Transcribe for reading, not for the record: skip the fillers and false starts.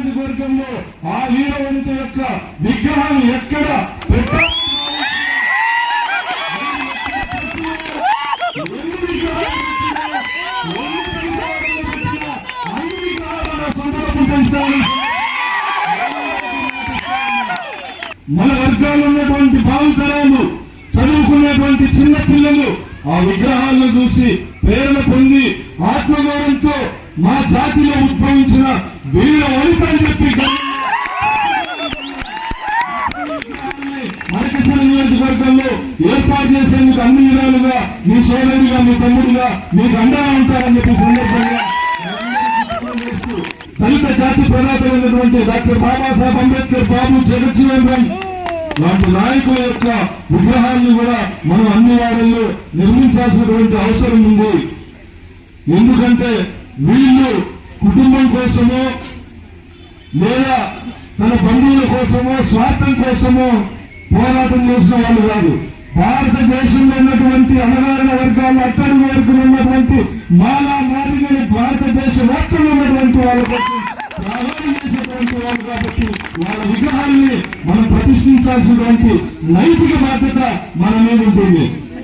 నియోజకవర్గంలో ఆ వీరవనిత యొక్క విగ్రహం ఎక్కడ పెట్టాలి మన వర్గాల్లో ఉన్నటువంటి భావితరాలు చదువుకునేటువంటి చిన్న పిల్లలు ఆ విగ్రహాలను చూసి ప్రేరణ పొంది ఆత్మగౌరవంతో మా జాతిలో ఉద్భవించిన వీర వనిత అని చెప్పి మరకసర నియోజకవర్గంలో ఏర్పాటు చేసేందుకు అన్ని విధాలుగా మీ సోదరుడిగా మీ తమ్ముడిగా మీకు అండగా ఉంటారని చెప్పి సందర్భంగా దళిత జాతి ప్రదాతమైనటువంటి డాక్టర్ బాబాసాహెబ్ అంబేద్కర్ బాబు జగజ్జీవన్ రామ్ లాంటి నాయకుల యొక్క విగ్రహాలను కూడా మనం అన్ని వాడల్లో నిర్మించాల్సినటువంటి అవసరం ఉంది. ఎందుకంటే వీళ్ళు కుటుంబం కోసమో లేదా తన బంధువుల కోసమో స్వార్థం కోసమో పోరాటం చేసిన వాళ్ళు కాదు. భారతదేశంలో ఉన్నటువంటి అణగారిన వర్గాలు అట్టడుగు వరకు ఉన్నటువంటి మాలా మాదిగలు భారతదేశ వ్యాప్తంగా ఉన్నటువంటి వాళ్ళ కోసం ప్రారంభం చేసేటువంటి వాళ్ళు కాబట్టి వాళ్ళ విగ్రహాన్ని మనం ప్రతిష్ఠించాల్సినటువంటి నైతిక బాధ్యత మన మీద ఉంటుంది.